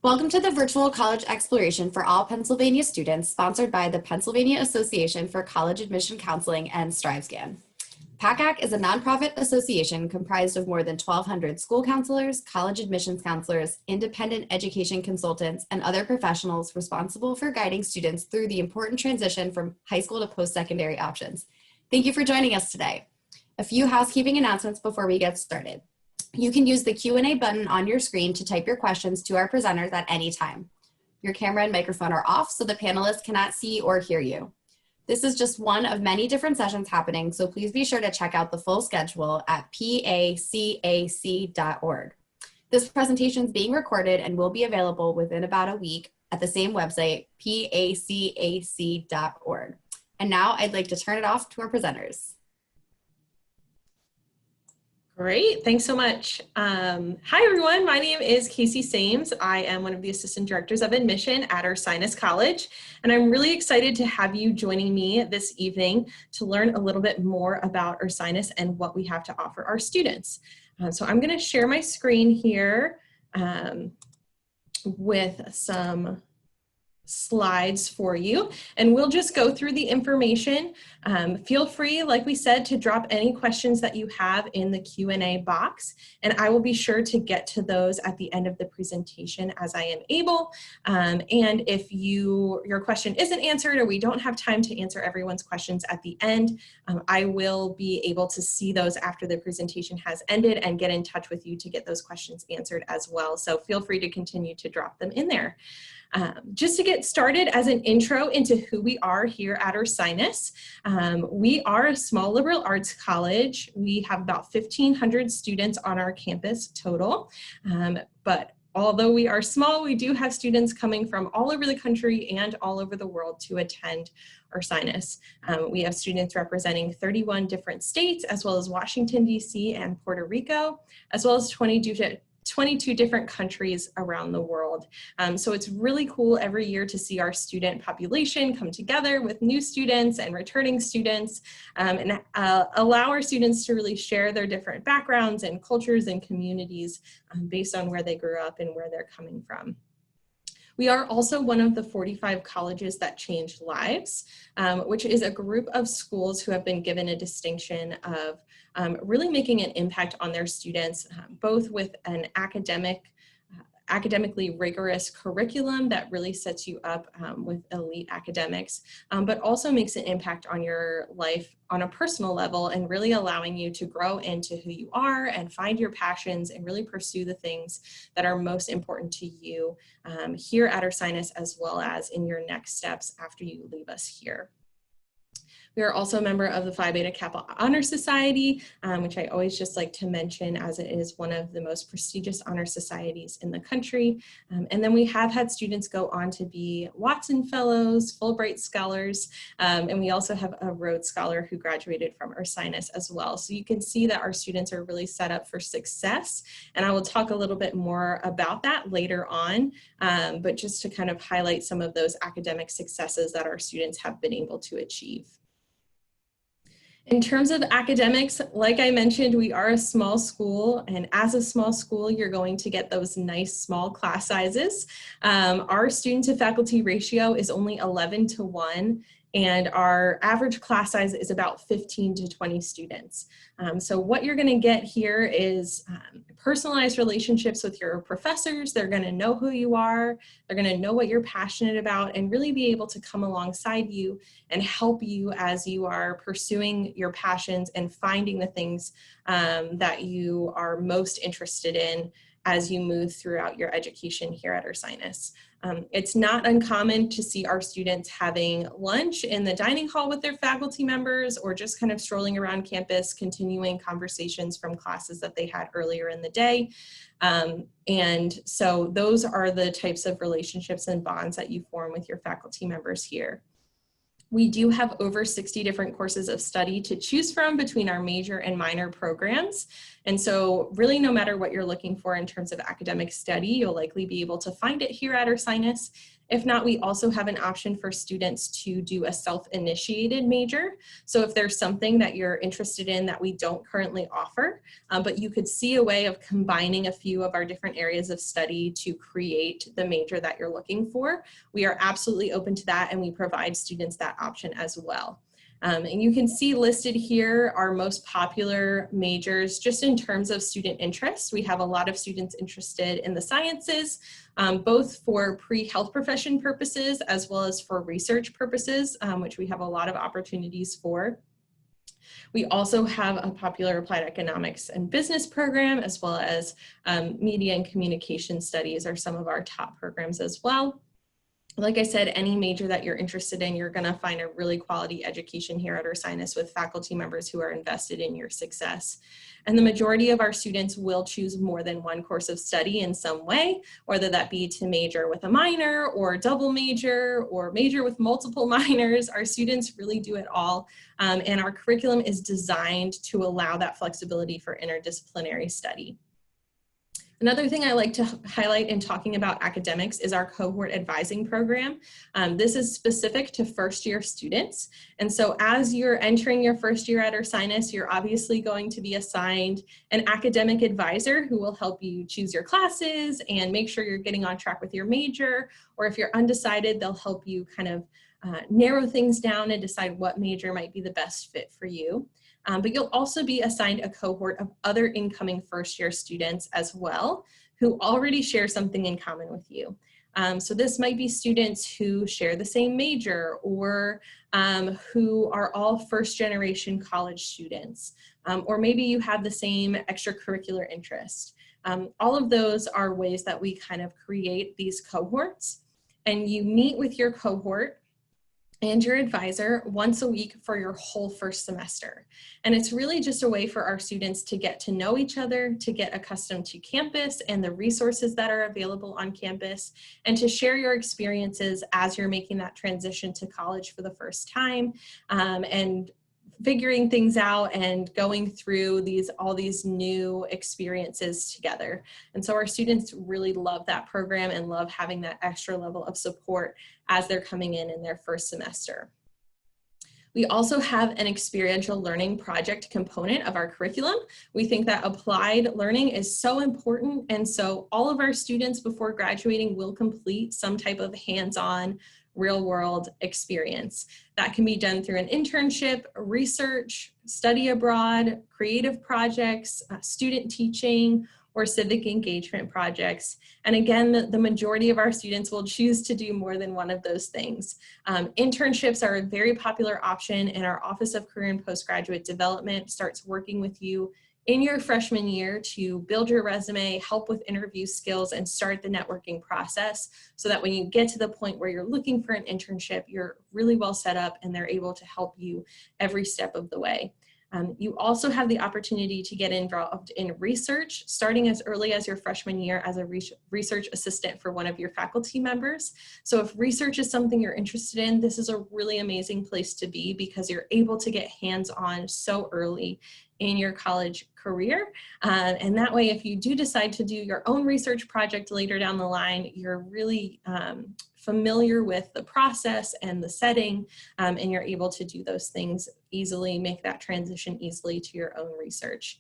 Welcome to the Virtual College Exploration for all Pennsylvania students, sponsored by the Pennsylvania Association for College Admission Counseling and StriveScan. PACAC is a nonprofit association comprised of more than 1,200 school counselors, college admissions counselors, independent education consultants, and other professionals responsible for guiding students through the important transition from high school to post-secondary options. Thank you for joining us today. A few housekeeping announcements before we get started. You can use the Q&A button on your screen to type your questions to our presenters at any time. Your camera and microphone are off so the panelists cannot see or hear you. This is just one of many different sessions happening, so please be sure to check out the full schedule at pacac.org. This presentation is being recorded and will be available within about a week at the same website, pacac.org. And now I'd like to turn it off to our presenters. Great, thanks so much. Hi everyone, my name is Casey Sames. I am one of the Assistant Directors of Admission at Ursinus College, and I'm really excited to have you joining me this evening to learn a little bit more about Ursinus and what we have to offer our students. So I'm gonna share my screen here with some slides for you, and we'll just go through the information. Feel free, like we said, to drop any questions that you have in the Q&A box, and I will be sure to get to those at the end of the presentation as I am able. And if your question isn't answered or we don't have time to answer everyone's questions at the end, I will be able to see those after the presentation has ended and get in touch with you to get those questions answered as well. So feel free to continue to drop them in there. Just to get started, as an intro into who we are here at Ursinus, we are a small liberal arts college. We have about 1,500 students on our campus total, but although we are small, we do have students coming from all over the country and all over the world to attend Ursinus. We have students representing 31 different states, as well as Washington, D.C. and Puerto Rico, as well as 22 different countries around the world. So it's really cool every year to see our student population come together with new students and returning students, and allow our students to really share their different backgrounds and cultures and communities based on where they grew up and where they're coming from. We are also one of the 45 colleges that changed lives, which is a group of schools who have been given a distinction of really making an impact on their students, both with an academically rigorous curriculum that really sets you up with elite academics, but also makes an impact on your life on a personal level and really allowing you to grow into who you are and find your passions and really pursue the things that are most important to you here at Ursinus, as well as in your next steps after you leave us here. We are also a member of the Phi Beta Kappa Honor Society, which I always just like to mention as it is one of the most prestigious honor societies in the country. And then we have had students go on to be Watson Fellows, Fulbright Scholars, and we also have a Rhodes Scholar who graduated from Ursinus as well. So you can see that our students are really set up for success, and I will talk a little bit more about that later on, but just to kind of highlight some of those academic successes that our students have been able to achieve. In terms of academics, like I mentioned, we are a small school, and as a small school, you're going to get those nice small class sizes. Our student to faculty ratio is only 11:1, and our average class size is about 15 to 20 students. So what you're gonna get here is personalized relationships with your professors. They're gonna know who you are, they're gonna know what you're passionate about, and really be able to come alongside you and help you as you are pursuing your passions and finding the things that you are most interested in as you move throughout your education here at Ursinus. It's not uncommon to see our students having lunch in the dining hall with their faculty members, or just kind of strolling around campus, continuing conversations from classes that they had earlier in the day. And so those are the types of relationships and bonds that you form with your faculty members here. We do have over 60 different courses of study to choose from between our major and minor programs. And so really no matter what you're looking for in terms of academic study, you'll likely be able to find it here at Ursinus. If not, we also have an option for students to do a self-initiated major. So if there's something that you're interested in that we don't currently offer, but you could see a way of combining a few of our different areas of study to create the major that you're looking for, we are absolutely open to that, and we provide students that option as well. And you can see listed here our most popular majors just in terms of student interest. We have a lot of students interested in the sciences, both for pre-health profession purposes as well as for research purposes, which we have a lot of opportunities for. We also have a popular applied economics and business program, as well as media and communication studies are some of our top programs as well. Like I said, any major that you're interested in, you're going to find a really quality education here at Ursinus with faculty members who are invested in your success. And the majority of our students will choose more than one course of study in some way, whether that be to major with a minor or double major or major with multiple minors. Our students really do it all. And our curriculum is designed to allow that flexibility for interdisciplinary study. Another thing I like to highlight in talking about academics is our cohort advising program. This is specific to first-year students. And so as you're entering your first year at Ursinus, you're obviously going to be assigned an academic advisor who will help you choose your classes and make sure you're getting on track with your major. Or if you're undecided, they'll help you kind of narrow things down and decide what major might be the best fit for you. But you'll also be assigned a cohort of other incoming first-year students as well, who already share something in common with you. So this might be students who share the same major, or who are all first-generation college students, or maybe you have the same extracurricular interest. All of those are ways that we kind of create these cohorts, and you meet with your cohort and your advisor once a week for your whole first semester. And it's really just a way for our students to get to know each other, to get accustomed to campus and the resources that are available on campus, and to share your experiences as you're making that transition to college for the first time, and figuring things out and going through all these new experiences together. And so our students really love that program and love having that extra level of support as they're coming in their first semester. We also have an experiential learning project component of our curriculum. We think that applied learning is so important, and so all of our students before graduating will complete some type of hands-on real-world experience. That can be done through an internship, research, study abroad, creative projects, student teaching, or civic engagement projects. And again, the majority of our students will choose to do more than one of those things. Internships are a very popular option, and our Office of Career and Postgraduate Development starts working with you in your freshman year to build your resume, help with interview skills, and start the networking process so that when you get to the point where you're looking for an internship, you're really well set up and they're able to help you every step of the way. You also have the opportunity to get involved in research, starting as early as your freshman year as a research assistant for one of your faculty members. So if research is something you're interested in, this is a really amazing place to be because you're able to get hands-on so early in your college career. And that way, if you do decide to do your own research project later down the line, you're really familiar with the process and the setting, and you're able to do those things easily, make that transition easily to your own research.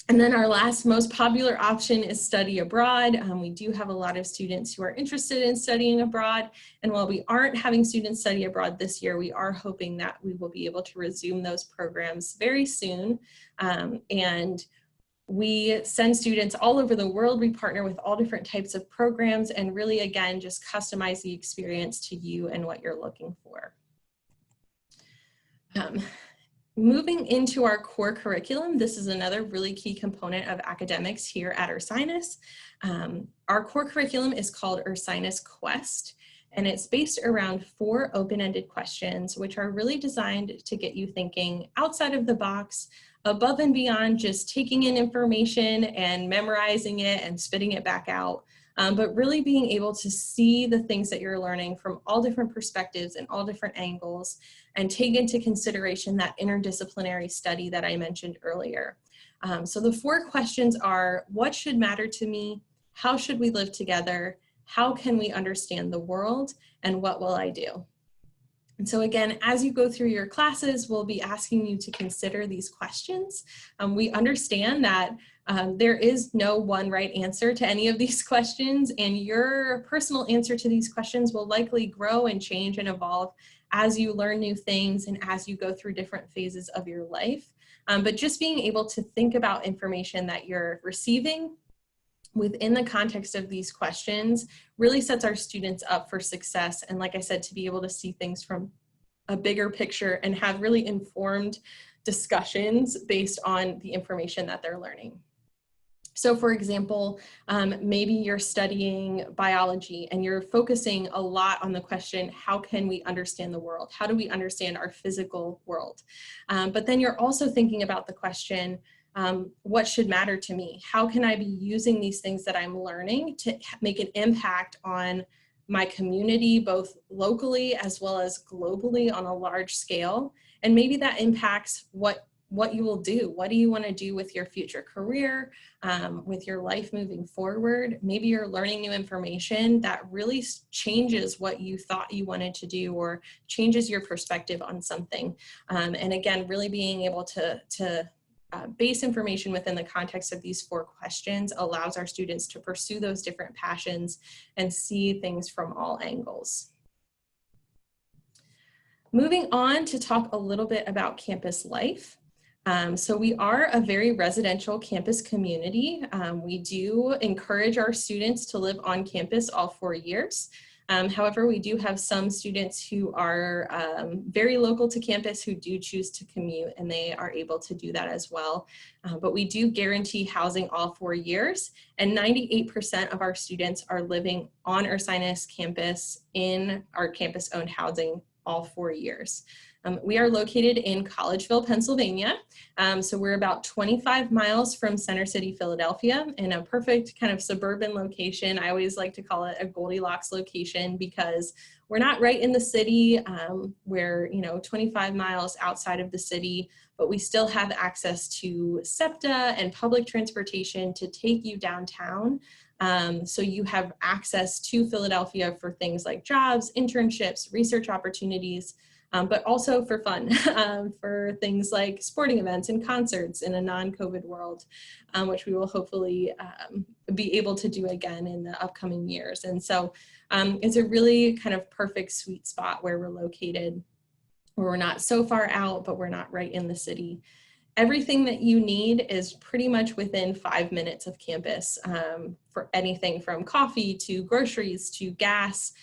And then our last most popular option is study abroad. We do have a lot of students who are interested in studying abroad. And while we aren't having students study abroad this year, we are hoping that we will be able to resume those programs very soon. And we send students all over the world. We partner with all different types of programs and really, again, just customize the experience to you and what you're looking for. Moving into our core curriculum, this is another really key component of academics here at Ursinus. Our core curriculum is called Ursinus Quest, and it's based around 4 open-ended questions, which are really designed to get you thinking outside of the box, above and beyond just taking in information and memorizing it and spitting it back out, but really being able to see the things that you're learning from all different perspectives and all different angles, and take into consideration that interdisciplinary study that I mentioned earlier. So the 4 questions are: what should matter to me? How should we live together? How can we understand the world? And what will I do? And so again, as you go through your classes, we'll be asking you to consider these questions. We understand that there is no one right answer to any of these questions, and your personal answer to these questions will likely grow and change and evolve as you learn new things and as you go through different phases of your life. But just being able to think about information that you're receiving within the context of these questions really sets our students up for success. And like I said, to be able to see things from a bigger picture and have really informed discussions based on the information that they're learning. So for example, maybe you're studying biology and you're focusing a lot on the question, how can we understand the world? How do we understand our physical world? But then you're also thinking about the question, what should matter to me? How can I be using these things that I'm learning to make an impact on my community, both locally as well as globally on a large scale? And maybe that impacts what you will do. What do you want to do with your future career, with your life moving forward? Maybe you're learning new information that really changes what you thought you wanted to do or changes your perspective on something. And again, really being able to base information within the context of these 4 questions allows our students to pursue those different passions and see things from all angles. Moving on to talk a little bit about campus life. So we are a very residential campus community. We do encourage our students to live on campus all 4 years. However, we do have some students who are very local to campus who do choose to commute, and they are able to do that as well. But we do guarantee housing all 4 years, and 98% of our students are living on Ursinus campus in our campus-owned housing all 4 years. We are located in Collegeville, Pennsylvania. So we're about 25 miles from Center City, Philadelphia, in a perfect kind of suburban location. I always like to call it a Goldilocks location because we're not right in the city. We're 25 miles outside of the city, but we still have access to SEPTA and public transportation to take you downtown. So you have access to Philadelphia for things like jobs, internships, research opportunities, but also for fun, for things like sporting events and concerts in a non-COVID world, which we will hopefully be able to do again in the upcoming years. And so it's a really kind of perfect sweet spot where we're located, where we're not so far out, but we're not right in the city. Everything that you need is pretty much within 5 minutes of campus, for anything from coffee to groceries to gas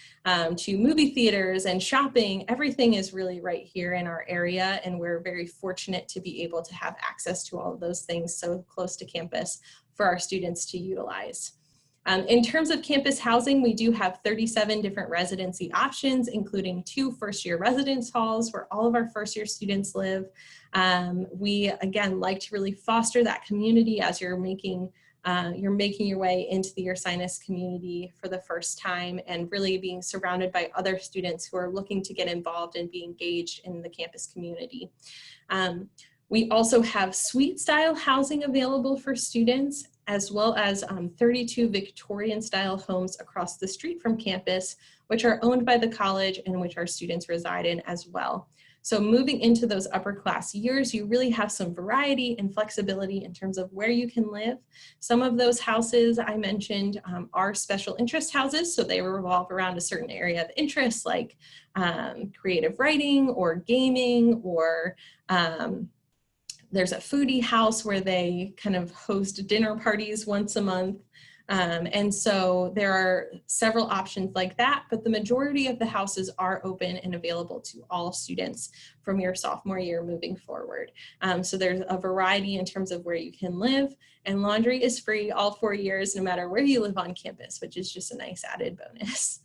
to movie theaters and shopping. Everything is really right here in our area, and we're very fortunate to be able to have access to all of those things so close to campus for our students to utilize. In terms of campus housing, we do have 37 different residency options, including 2 first-year residence halls where all of our first-year students live. We, again, like to really foster that community as you're making your way into the Ursinus community for the first time, and really being surrounded by other students who are looking to get involved and be engaged in the campus community. We also have suite-style housing available for students, as well as 32 Victorian-style homes across the street from campus, which are owned by the college and which our students reside in as well. So moving into those upper class years, you really have some variety and flexibility in terms of where you can live. Some of those houses I mentioned are special interest houses, so they revolve around a certain area of interest, like creative writing or gaming, or there's a foodie house where they kind of host dinner parties once a month. And so there are several options like that, but the majority of the houses are open and available to all students from your sophomore year moving forward. So there's a variety in terms of where you can live, and laundry is free all 4 years, no matter where you live on campus, which is just a nice added bonus.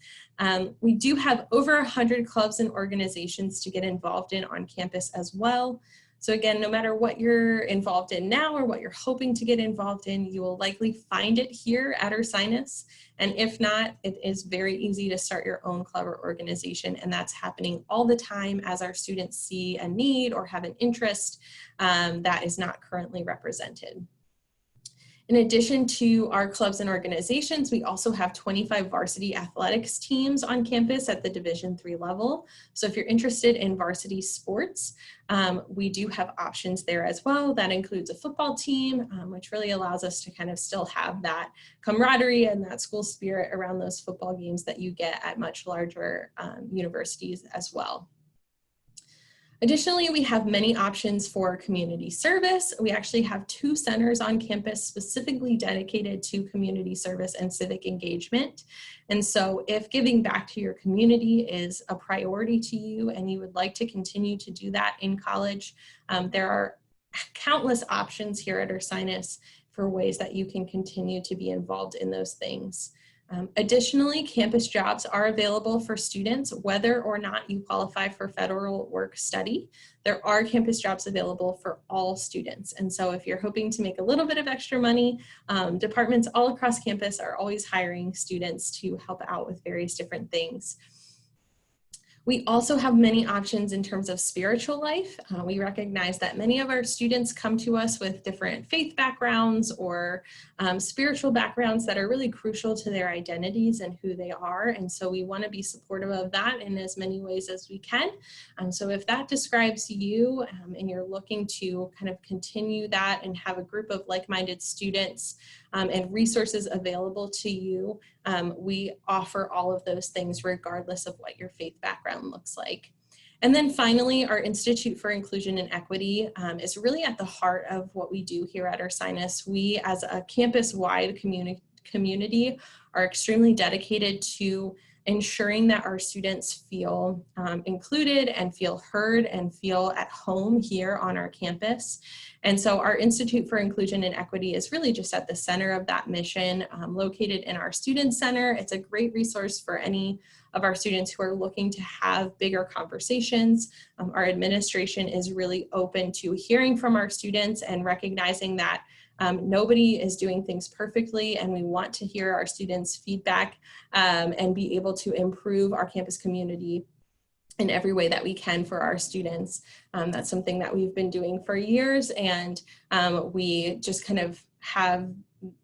We do have over 100 clubs and organizations to get involved in on campus as well. So again, no matter what you're involved in now or what you're hoping to get involved in, you will likely find it here at Ursinus. And if not, it is very easy to start your own club or organization. And that's happening all the time as our students see a need or have an interest that is not currently represented. In addition to our clubs and organizations, we also have 25 varsity athletics teams on campus at the Division III level. So if you're interested in varsity sports, we do have options there as well. That includes a football team, which really allows us to kind of still have that camaraderie and that school spirit around those football games that you get at much larger universities as well. Additionally, we have many options for community service. We actually have 2 centers on campus specifically dedicated to community service and civic engagement. And so if giving back to your community is a priority to you and you would like to continue to do that in college, there are countless options here at Ursinus for ways that you can continue to be involved in those things. Additionally, campus jobs are available for students whether or not you qualify for federal work study. There are campus jobs available for all students. And so if you're hoping to make a little bit of extra money, departments all across campus are always hiring students to help out with various different things. We also have many options in terms of spiritual life. We recognize that many of our students come to us with different faith backgrounds or spiritual backgrounds that are really crucial to their identities and who they are. And so we want to be supportive of that in as many ways as we can. So if that describes you and you're looking to kind of continue that and have a group of like-minded students and resources available to you, we offer all of those things regardless of what your faith background looks like. And then finally, our Institute for Inclusion and Equity is really at the heart of what we do here at Ursinus. We, as a campus-wide community, are extremely dedicated to ensuring that our students feel included and feel heard and feel at home here on our campus. And so our Institute for Inclusion and Equity is really just at the center of that mission, located in our Student Center. It's a great resource for any of our students who are looking to have bigger conversations. Our administration is really open to hearing from our students and recognizing that nobody is doing things perfectly, and we want to hear our students' feedback and be able to improve our campus community in every way that we can for our students. That's something that we've been doing for years, and we just kind of have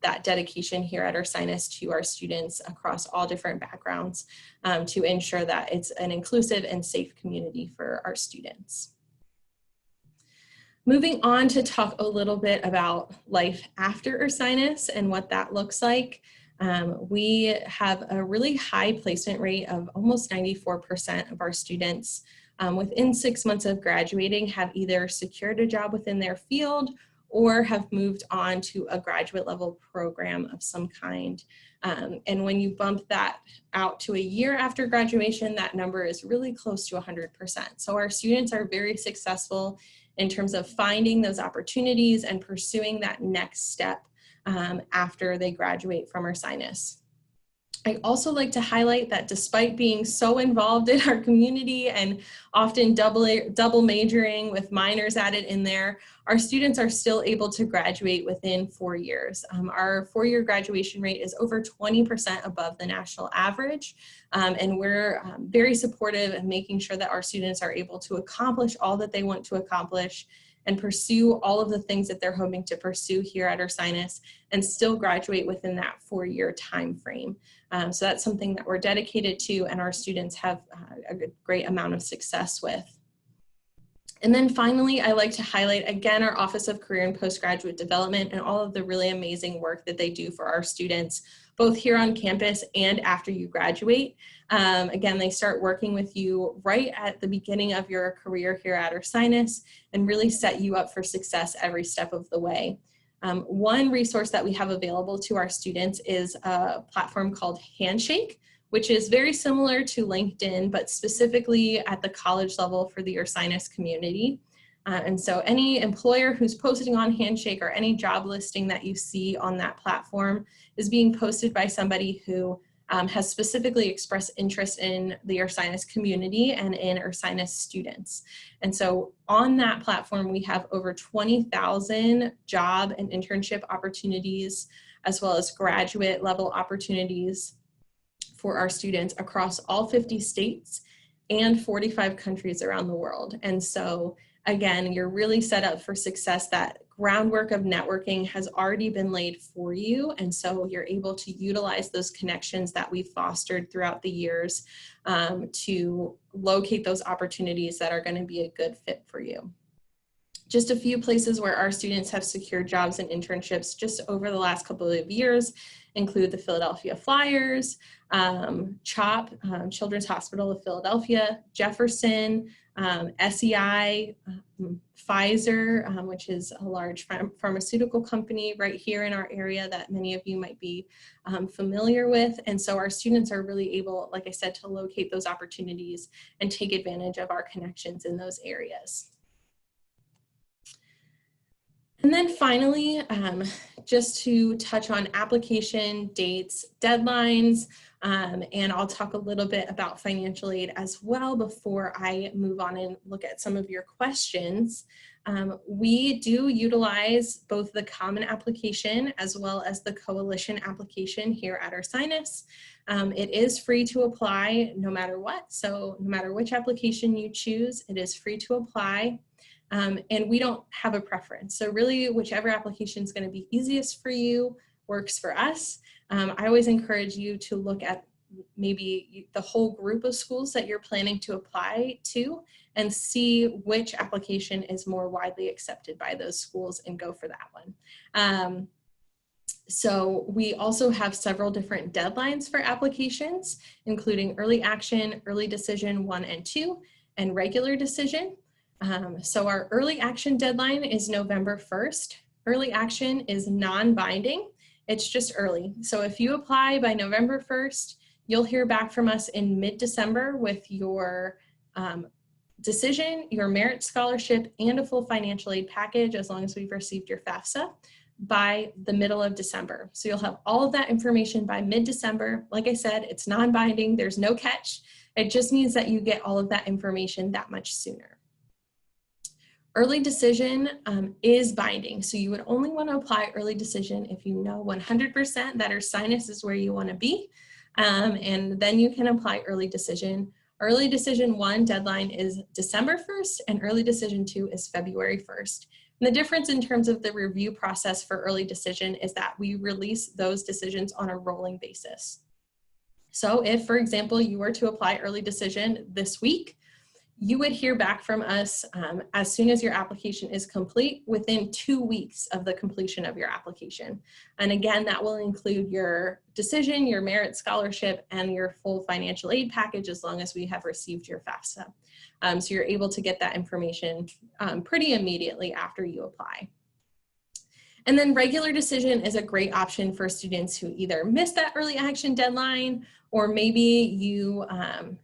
that dedication here at Ursinus to our students across all different backgrounds to ensure that it's an inclusive and safe community for our students. Moving on to talk a little bit about life after Ursinus and what that looks like. We have a really high placement rate of almost 94% of our students within 6 months of graduating have either secured a job within their field or have moved on to a graduate level program of some kind. And when you bump that out to a year after graduation, that number is really close to 100%. So our students are very successful in terms of finding those opportunities and pursuing that next step after they graduate from Ursinus. I also like to highlight that despite being so involved in our community and often double majoring with minors added in there, our students are still able to graduate within 4 years. Our 4-year graduation rate is over 20% above the national average, and we're very supportive in making sure that our students are able to accomplish all that they want to accomplish and pursue all of the things that they're hoping to pursue here at Ursinus and still graduate within that 4-year time frame. So that's something that we're dedicated to and our students have a great amount of success with. And then finally, I like to highlight again our Office of Career and Postgraduate Development and all of the really amazing work that they do for our students, both here on campus and after you graduate. Again, they start working with you right at the beginning of your career here at Ursinus and really set you up for success every step of the way. One resource that we have available to our students is a platform called Handshake, which is very similar to LinkedIn, but specifically at the college level for the Ursinus community. And so any employer who's posting on Handshake or any job listing that you see on that platform is being posted by somebody who has specifically expressed interest in the Ursinus community and in Ursinus students. And so on that platform, we have over 20,000 job and internship opportunities, as well as graduate level opportunities for our students across all 50 states and 45 countries around the world. And so again, you're really set up for success. That groundwork of networking has already been laid for you. And so you're able to utilize those connections that we've fostered throughout the years to locate those opportunities that are going to be a good fit for you. Just a few places where our students have secured jobs and internships just over the last couple of years include the Philadelphia Flyers, CHOP, Children's Hospital of Philadelphia, Jefferson, SEI, Pfizer, which is a large pharmaceutical company right here in our area that many of you might be familiar with. And so our students are really able, like I said, to locate those opportunities and take advantage of our connections in those areas. And then finally, just to touch on application dates, deadlines, and I'll talk a little bit about financial aid as well before I move on and look at some of your questions. We do utilize both the common application as well as the coalition application here at Ursinus. It is free to apply no matter what. So no matter which application you choose, it is free to apply. And we don't have a preference. So really, whichever application is going to be easiest for you works for us. I always encourage you to look at maybe the whole group of schools that you're planning to apply to and see which application is more widely accepted by those schools and go for that one. So we also have several different deadlines for applications, including early action, early decision 1 and 2, and regular decision. So our early action deadline is November 1st. Early action is non-binding. It's just early. So if you apply by November 1st, you'll hear back from us in mid-December with your decision, your merit scholarship, and a full financial aid package as long as we've received your FAFSA by the middle of December. So you'll have all of that information by mid-December. Like I said, it's non-binding. There's no catch. It just means that you get all of that information that much sooner. Early decision is binding. So you would only want to apply early decision if you know 100% that Ursinus is where you want to be. And then you can apply early decision. Early decision 1 deadline is December 1st and early decision 2 is February 1st. And the difference in terms of the review process for early decision is that we release those decisions on a rolling basis. So if, for example, you were to apply early decision this week, you would hear back from us as soon as your application is complete within 2 weeks of the completion of your application. And again, that will include your decision, your merit scholarship, and your full financial aid package as long as we have received your FAFSA. So you're able to get that information pretty immediately after you apply. And then regular decision is a great option for students who either missed that early action deadline, or maybe you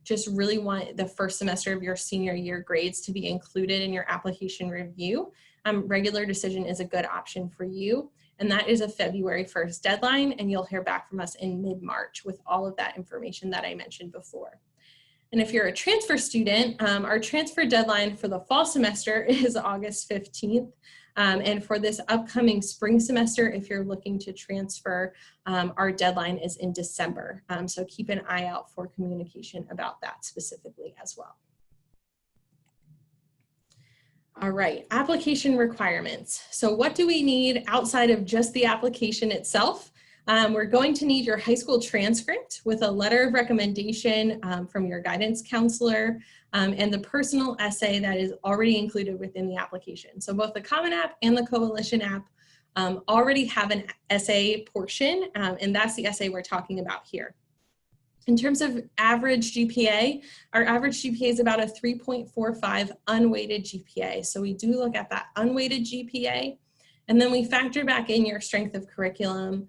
just really want the first semester of your senior year grades to be included in your application review. Regular decision is a good option for you. And that is a February 1st deadline, and you'll hear back from us in mid-March with all of that information that I mentioned before. And if you're a transfer student, our transfer deadline for the fall semester is August 15th. And for this upcoming spring semester, if you're looking to transfer, our deadline is in December. So keep an eye out for communication about that specifically as well. All right, application requirements. So what do we need outside of just the application itself? We're going to need your high school transcript with a letter of recommendation from your guidance counselor and the personal essay that is already included within the application. So both the Common App and the Coalition app already have an essay portion, and that's the essay we're talking about here. In terms of average GPA, our average GPA is about a 3.45 unweighted GPA. So we do look at that unweighted GPA, and then we factor back in your strength of curriculum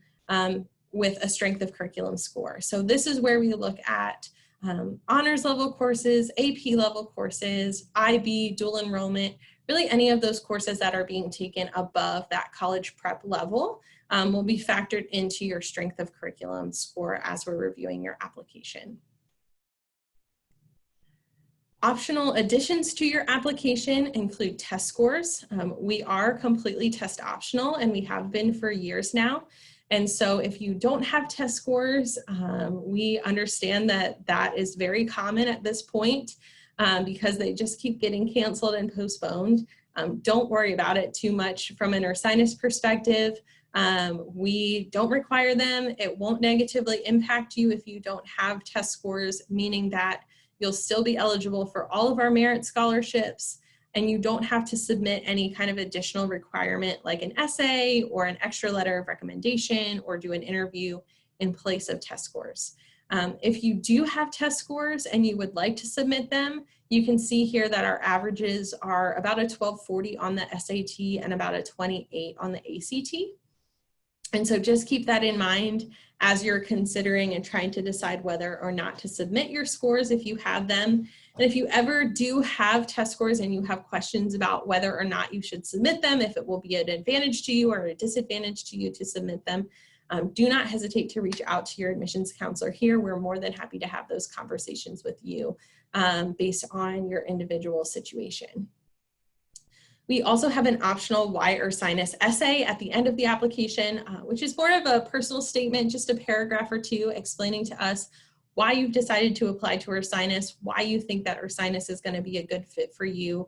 with a strength of curriculum score. So this is where we look at honors level courses, AP level courses, IB, dual enrollment, really any of those courses that are being taken above that college prep level will be factored into your strength of curriculum score as we're reviewing your application. Optional additions to your application include test scores. We are completely test optional, and we have been for years now. And so if you don't have test scores, we understand that that is very common at this point because they just keep getting canceled and postponed. Don't worry about it too much from an Ursinus perspective. We don't require them. It won't negatively impact you if you don't have test scores, meaning that you'll still be eligible for all of our merit scholarships, and you don't have to submit any kind of additional requirement like an essay or an extra letter of recommendation or do an interview in place of test scores. If you do have test scores and you would like to submit them, you can see here that our averages are about a 1240 on the SAT and about a 28 on the ACT. And so just keep that in mind as you're considering and trying to decide whether or not to submit your scores if you have them. And if you ever do have test scores and you have questions about whether or not you should submit them, if it will be an advantage to you or a disadvantage to you to submit them, do not hesitate to reach out to your admissions counselor here. We're more than happy to have those conversations with you based on your individual situation. We also have an optional Why Ursinus essay at the end of the application, which is more of a personal statement, just a paragraph or two explaining to us why you've decided to apply to Ursinus, why you think that Ursinus is going to be a good fit for you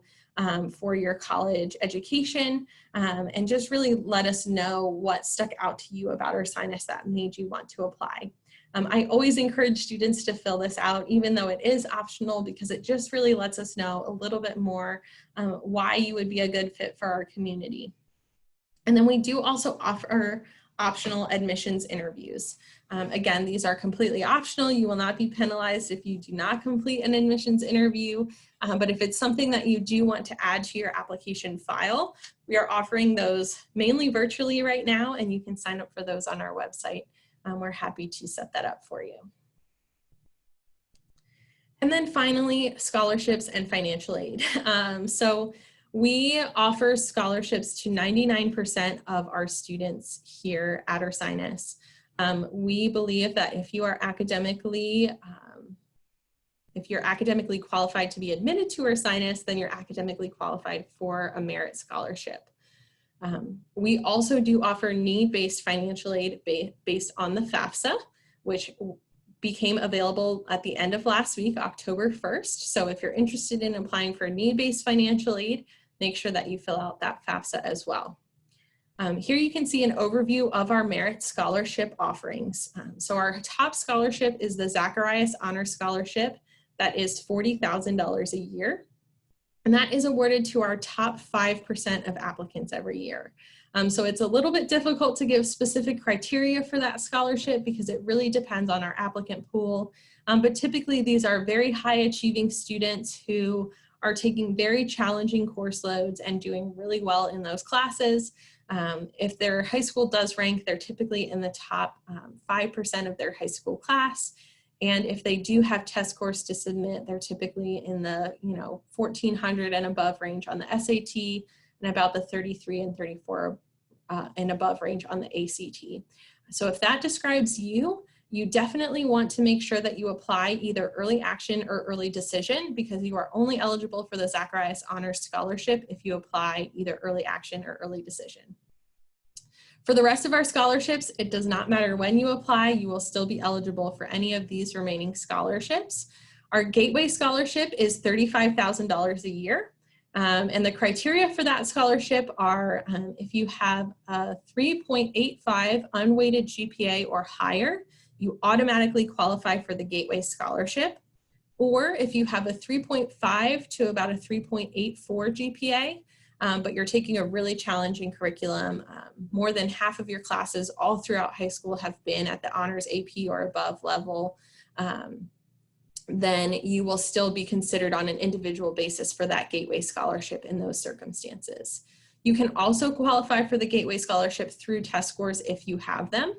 for your college education, and just really let us know what stuck out to you about Ursinus that made you want to apply. I always encourage students to fill this out, even though it is optional, because it just really lets us know a little bit more why you would be a good fit for our community. And then we do also offer optional admissions interviews. Again, these are completely optional. You will not be penalized if you do not complete an admissions interview, but if it's something that you do want to add to your application file, we are offering those mainly virtually right now, and you can sign up for those on our website. We're happy to set that up for you. And then finally, scholarships and financial aid. So we offer scholarships to 99% of our students here at Ursinus. We believe that if you're academically qualified to be admitted to Ursinus, then you're academically qualified for a merit scholarship. We also do offer need-based financial aid based on the FAFSA, which became available at the end of last week, October 1st. So if you're interested in applying for need-based financial aid, make sure that you fill out that FAFSA as well. Here you can see an overview of our merit scholarship offerings. So our top scholarship is the Zacharias Honor Scholarship. That is $40,000 a year. And that is awarded to our top 5% of applicants every year. So it's a little bit difficult to give specific criteria for that scholarship because it really depends on our applicant pool. But typically these are very high achieving students who are taking very challenging course loads and doing really well in those classes. If their high school does rank, they're typically in the top 5% of their high school class. And if they do have test scores to submit, they're typically in the 1400 and above range on the SAT and about the 33 and 34 and above range on the ACT. So if that describes you, you definitely want to make sure that you apply either early action or early decision, because you are only eligible for the Zacharias Honors Scholarship if you apply either early action or early decision. For the rest of our scholarships, it does not matter when you apply, you will still be eligible for any of these remaining scholarships. Our Gateway Scholarship is $35,000 a year. And the criteria for that scholarship are if you have a 3.85 unweighted GPA or higher, you automatically qualify for the Gateway Scholarship. Or if you have a 3.5 to about a 3.84 GPA, but you're taking a really challenging curriculum. More than half of your classes all throughout high school have been at the honors AP or above level, then you will still be considered on an individual basis for that Gateway Scholarship in those circumstances. You can also qualify for the Gateway Scholarship through test scores if you have them.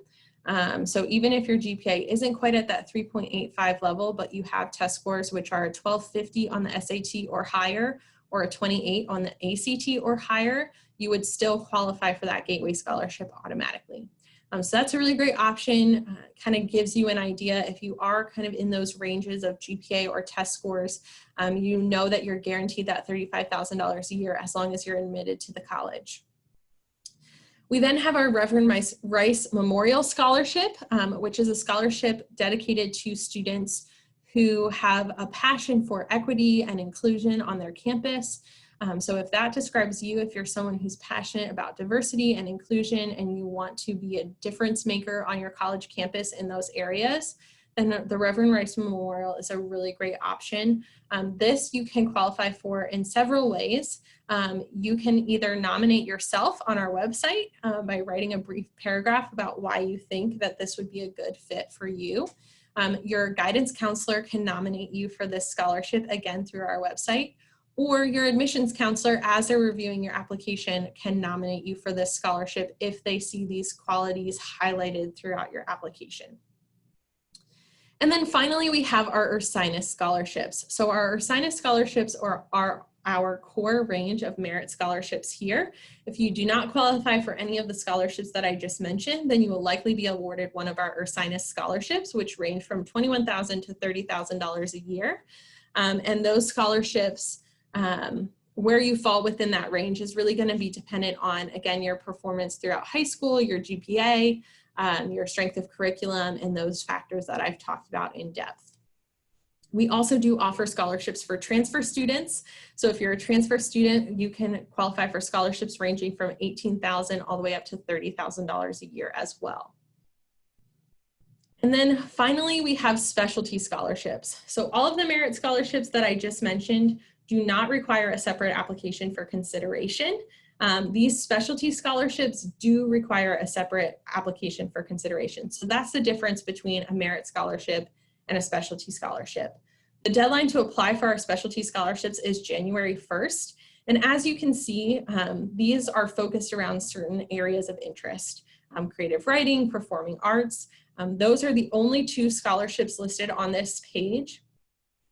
So even if your GPA isn't quite at that 3.85 level, but you have test scores which are 1250 on the SAT or higher, or a 28 on the ACT or higher, you would still qualify for that Gateway Scholarship automatically. So that's a really great option, kind of gives you an idea if you are kind of in those ranges of GPA or test scores, you know that you're guaranteed that $35,000 a year as long as you're admitted to the college. We then have our Reverend Rice Memorial Scholarship, which is a scholarship dedicated to students who have a passion for equity and inclusion on their campus. So if that describes you, if you're someone who's passionate about diversity and inclusion and you want to be a difference maker on your college campus in those areas, then the Reverend Rice Memorial is a really great option. This you can qualify for in several ways. You can either nominate yourself on our website by writing a brief paragraph about why you think that this would be a good fit for you. Your guidance counselor can nominate you for this scholarship, again, through our website, or your admissions counselor, as they're reviewing your application, can nominate you for this scholarship if they see these qualities highlighted throughout your application. And then finally, we have our Ursinus scholarships. So our Ursinus scholarships are our core range of merit scholarships here. If you do not qualify for any of the scholarships that I just mentioned, then you will likely be awarded one of our Ursinus scholarships, which range from $21,000 to $30,000 a year. And those scholarships, where you fall within that range is really going to be dependent on, again, your performance throughout high school, your GPA, your strength of curriculum, and those factors that I've talked about in depth. We also do offer scholarships for transfer students. So if you're a transfer student, you can qualify for scholarships ranging from $18,000 all the way up to $30,000 a year as well. And then finally, we have specialty scholarships. So all of the merit scholarships that I just mentioned do not require a separate application for consideration. These specialty scholarships do require a separate application for consideration. So that's the difference between a merit scholarship and a specialty scholarship. The deadline to apply for our specialty scholarships is January 1st. And as you can see, these are focused around certain areas of interest, creative writing, performing arts. Those are the only two scholarships listed on this page,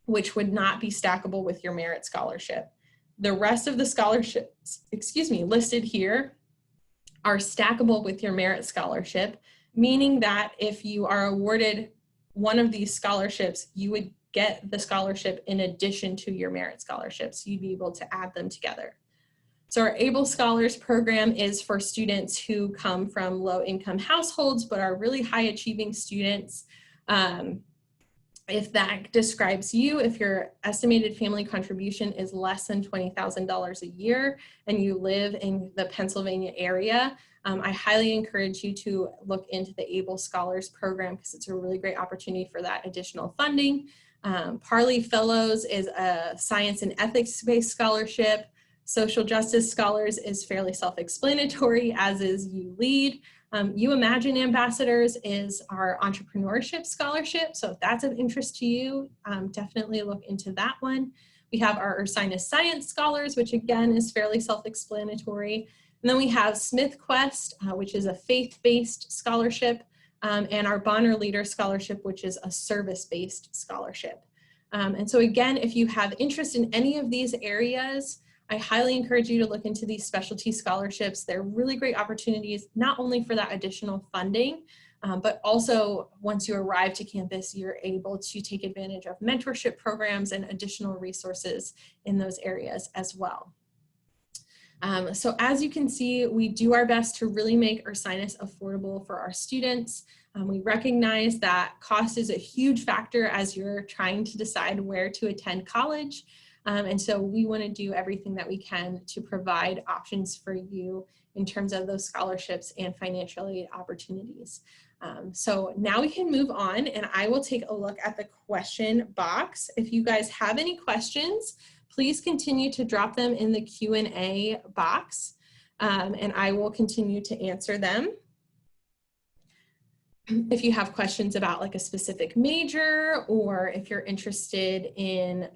which would not be stackable with your merit scholarship. The rest of the scholarships, listed here are stackable with your merit scholarship, meaning that if you are awarded one of these scholarships, you would get the scholarship in addition to your merit scholarships. You'd be able to add them together. So our Able Scholars program is for students who come from low-income households but are really high-achieving students. If that describes you, if your estimated family contribution is less than $20,000 a year and you live in the Pennsylvania area, I highly encourage you to look into the Able Scholars program because it's a really great opportunity for that additional funding. Parley Fellows is a science and ethics-based scholarship. Social Justice Scholars is fairly self-explanatory, as is You Lead. You Imagine Ambassadors is our entrepreneurship scholarship. So if that's of interest to you, definitely look into that one. We have our Ursinus Science Scholars, which again is fairly self-explanatory. And then we have Smith Quest, which is a faith-based scholarship, and our Bonner Leader Scholarship, which is a service-based scholarship. And so again, if you have interest in any of these areas, I highly encourage you to look into these specialty scholarships. They're really great opportunities, not only for that additional funding, but also once you arrive to campus, you're able to take advantage of mentorship programs and additional resources in those areas as well. So as you can see, we do our best to really make Ursinus affordable for our students. We recognize that cost is a huge factor as you're trying to decide where to attend college. And so we want to do everything that we can to provide options for you in terms of those scholarships and financial aid opportunities. So now we can move on and I will take a look at the question box. If you guys have any questions, please continue to drop them in the Q&A box and I will continue to answer them. If you have questions about like a specific major, or if you're interested in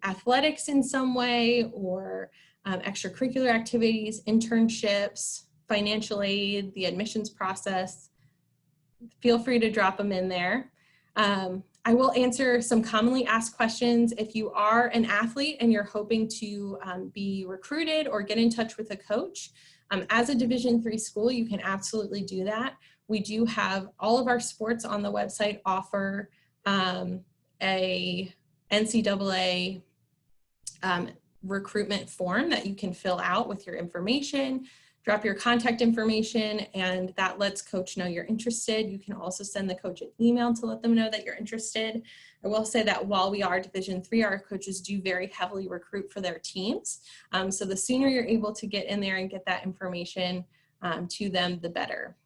athletics in some way, or extracurricular activities, internships, financial aid, the admissions process, feel free to drop them in there. I will answer some commonly asked questions. If you are an athlete and you're hoping to be recruited or get in touch with a coach, as a Division III school, you can absolutely do that. We do have all of our sports on the website offer a NCAA recruitment form that you can fill out with your information, drop your contact information, and that lets coach know you're interested. You can also send the coach an email to let them know that you're interested. I will say that while we are Division III, our coaches do very heavily recruit for their teams. So the sooner you're able to get in there and get that information to them, the better.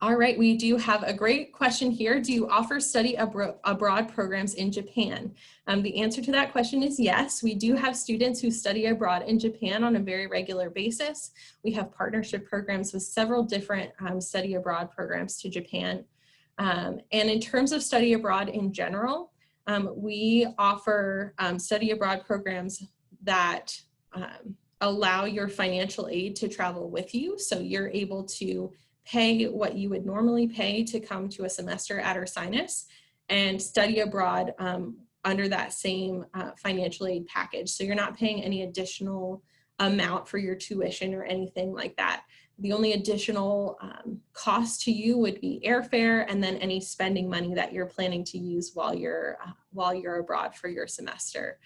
All right, we do have a great question here. Do you offer study abroad programs in Japan? The answer to that question is yes. We do have students who study abroad in Japan on a very regular basis. We have partnership programs with several different study abroad programs to Japan. And in terms of study abroad in general, we offer study abroad programs that allow your financial aid to travel with you. So you're able to pay what you would normally pay to come to a semester at Ursinus and study abroad under that same financial aid package. So you're not paying any additional amount for your tuition or anything like that. The only additional cost to you would be airfare and then any spending money that you're planning to use while you're abroad for your semester.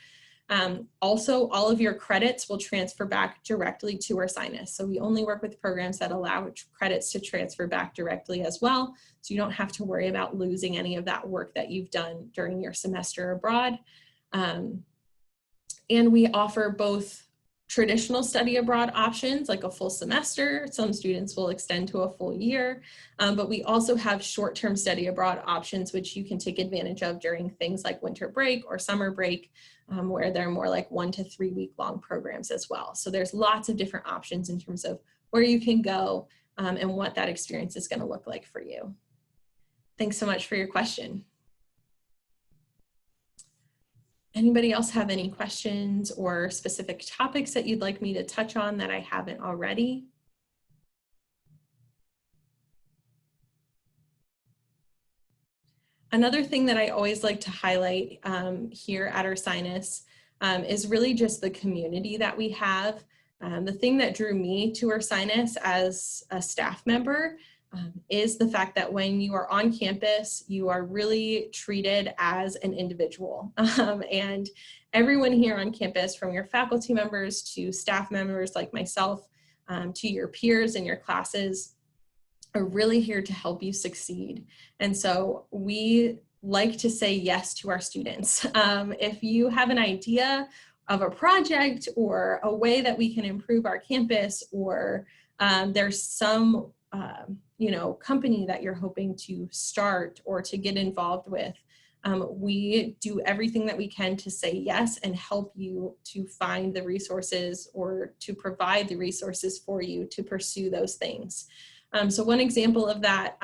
Also, all of your credits will transfer back directly to Ursinus. So we only work with programs that allow credits to transfer back directly as well. So you don't have to worry about losing any of that work that you've done during your semester abroad. And we offer both traditional study abroad options like a full semester. Some students will extend to a full year, but we also have short-term study abroad options, which you can take advantage of during things like winter break or summer break, where they're more like 1 to 3 week long programs as well. So there's lots of different options in terms of where you can go and what that experience is going to look like for you. Thanks so much for your question. Anybody else have any questions or specific topics that you'd like me to touch on that I haven't already? Another thing that I always like to highlight here at Ursinus is really just the community that we have. The thing that drew me to Ursinus as a staff member is the fact that when you are on campus, you are really treated as an individual. And everyone here on campus, from your faculty members to staff members like myself, to your peers in your classes, are really here to help you succeed. And so we like to say yes to our students. If you have an idea of a project or a way that we can improve our campus, or there's some company that you're hoping to start or to get involved with, we do everything that we can to say yes and help you to find the resources or to provide the resources for you to pursue those things. So one example of that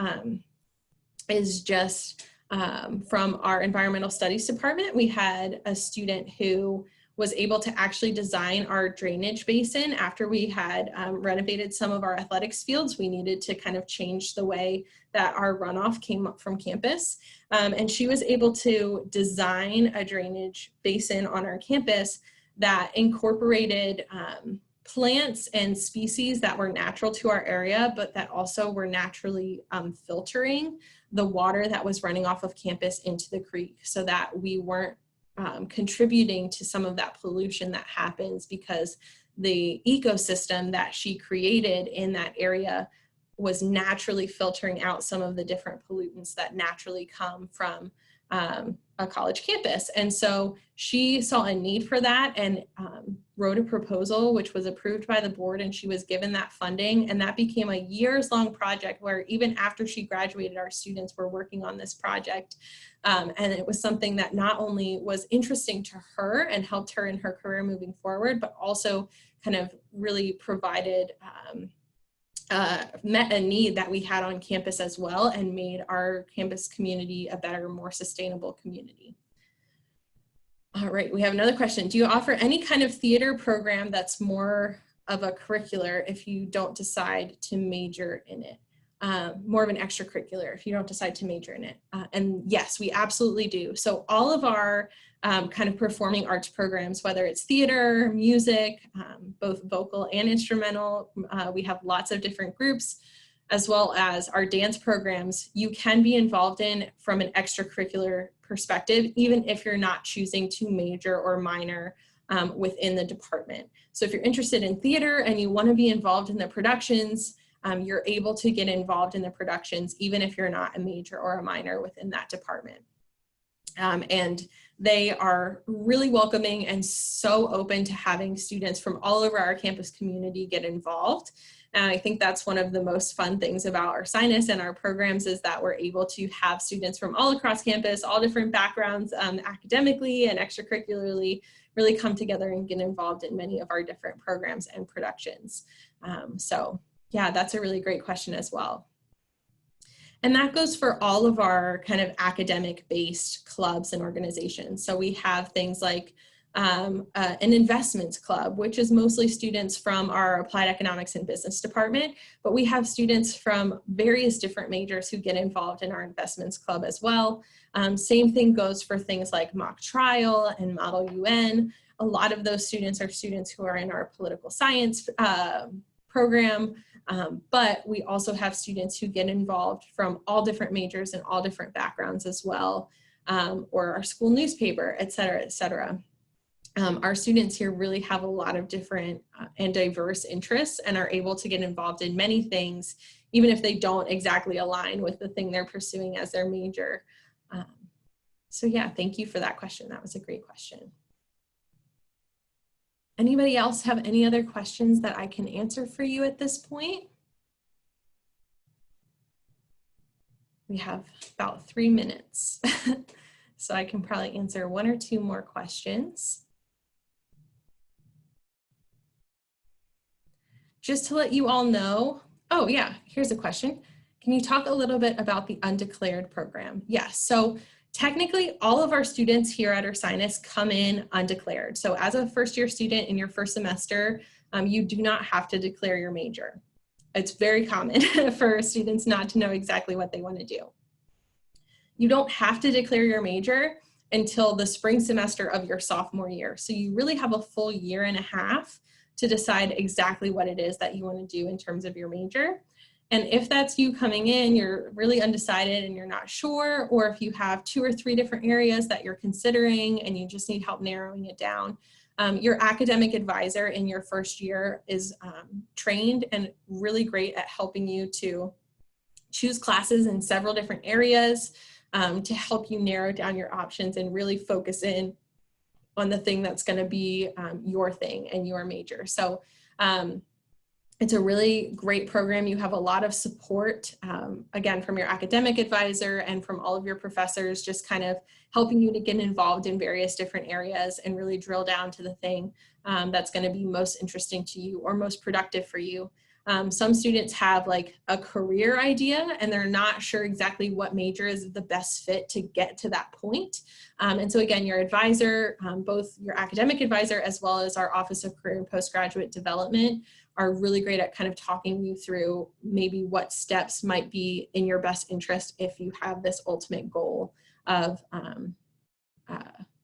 is just from our environmental studies department. We had a student who was able to actually design our drainage basin after we had renovated some of our athletics fields. We needed to kind of change the way that our runoff came up from campus. And she was able to design a drainage basin on our campus that incorporated plants and species that were natural to our area, but that also were naturally filtering the water that was running off of campus into the creek, so that we weren't contributing to some of that pollution that happens because the ecosystem that she created in that area was naturally filtering out some of the different pollutants that naturally come from a college campus. And so she saw a need for that and wrote a proposal, which was approved by the board, and she was given that funding. And that became a years-long project where even after she graduated, our students were working on this project. And it was something that not only was interesting to her and helped her in her career moving forward, but also kind of really provided met a need that we had on campus as well, and made our campus community a better, more sustainable community. All right, we have another question. Do you offer any kind of theater program that's more of a curricular if you don't decide to major in it? more of an extracurricular if you don't decide to major in it. And yes, we absolutely do. So all of our kind of performing arts programs, whether it's theater, music, both vocal and instrumental, we have lots of different groups, as well as our dance programs, you can be involved in from an extracurricular perspective, even if you're not choosing to major or minor within the department. So if you're interested in theater and you want to be involved in the productions, you're able to get involved in the productions, even if you're not a major or a minor within that department. And they are really welcoming and so open to having students from all over our campus community get involved. And I think that's one of the most fun things about Ursinus and our programs is that we're able to have students from all across campus, all different backgrounds, academically and extracurricularly, really come together and get involved in many of our different programs and productions. So yeah, that's a really great question as well. And that goes for all of our kind of academic-based clubs and organizations. So we have things like an investments club, which is mostly students from our applied economics and business department, but we have students from various different majors who get involved in our investments club as well. Same thing goes for things like mock trial and model UN. A lot of those students are students who are in our political science program, but we also have students who get involved from all different majors and all different backgrounds as well, or our school newspaper, et cetera, et cetera. Our students here really have a lot of different and diverse interests and are able to get involved in many things, even if they don't exactly align with the thing they're pursuing as their major. So yeah, thank you for that question. That was a great question. Anybody else have any other questions that I can answer for you at this point? We have about 3 minutes, so I can probably answer 1 or 2 more questions. Just to let you all know, oh yeah, here's a question. Can you talk a little bit about the undeclared program? Yes, so technically all of our students here at Ursinus come in undeclared. So as a first-year student in your first semester, you do not have to declare your major. It's very common for students not to know exactly what they want to do. You don't have to declare your major until the spring semester of your sophomore year. So you really have a full 1.5 years to decide exactly what it is that you want to do in terms of your major. And if that's you coming in, you're really undecided and you're not sure, or if you have 2 or 3 different areas that you're considering and you just need help narrowing it down, your academic advisor in your first year is trained and really great at helping you to choose classes in several different areas to help you narrow down your options and really focus in on the thing that's going to be your thing and your major. So it's a really great program. You have a lot of support, again, from your academic advisor and from all of your professors, just kind of helping you to get involved in various different areas and really drill down to the thing that's going to be most interesting to you or most productive for you. Some students have like a career idea and they're not sure exactly what major is the best fit to get to that point. And so again, your advisor, both your academic advisor as well as our Office of Career and Postgraduate Development are really great at kind of talking you through maybe what steps might be in your best interest if you have this ultimate goal of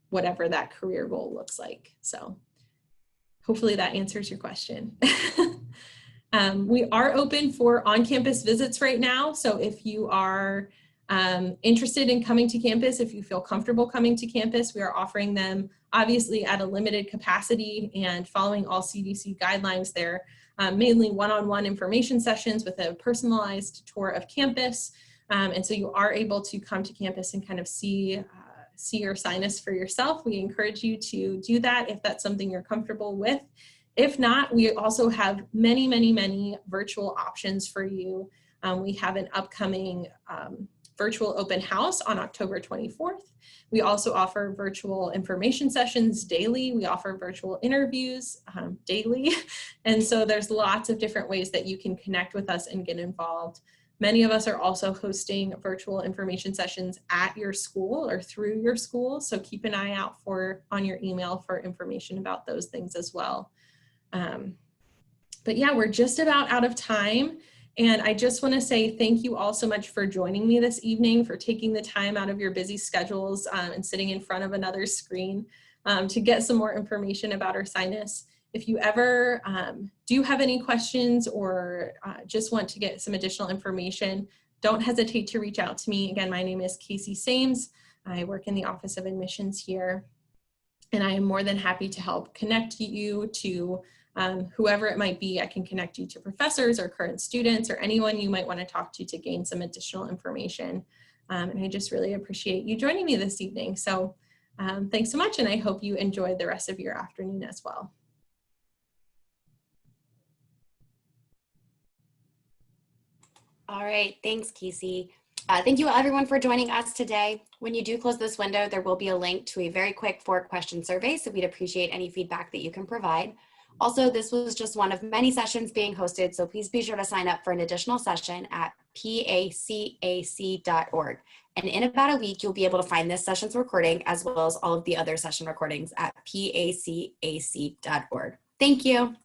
whatever that career goal looks like. So hopefully that answers your question. We are open for on-campus visits right now. So if you are interested in coming to campus, if you feel comfortable coming to campus, we are offering them obviously at a limited capacity and following all CDC guidelines there, mainly one-on-one information sessions with a personalized tour of campus. And so you are able to come to campus and kind of see Ursinus for yourself. We encourage you to do that if that's something you're comfortable with. If not, we also have many, many, many virtual options for you. We have an upcoming virtual open house on October 24th. We also offer virtual information sessions daily. We offer virtual interviews daily. And so there's lots of different ways that you can connect with us and get involved. Many of us are also hosting virtual information sessions at your school or through your school. So keep an eye out on your email for information about those things as well. But yeah, we're just about out of time. And I just want to say thank you all so much for joining me this evening, for taking the time out of your busy schedules and sitting in front of another screen to get some more information about Ursinus. If you ever do have any questions or just want to get some additional information, don't hesitate to reach out to me. Again, my name is Casey Sames. I work in the Office of Admissions here, and I am more than happy to help connect you to whoever it might be. I can connect you to professors or current students or anyone you might want to talk to gain some additional information. And I just really appreciate you joining me this evening. So thanks so much, and I hope you enjoyed the rest of your afternoon as well. All right, thanks, Casey. Thank you everyone for joining us today. When you do close this window, there will be a link to a very quick 4-question survey, so we'd appreciate any feedback that you can provide. Also, this was just one of many sessions being hosted, so please be sure to sign up for an additional session at pacac.org. And in about a week, you'll be able to find this session's recording as well as all of the other session recordings at pacac.org. Thank you.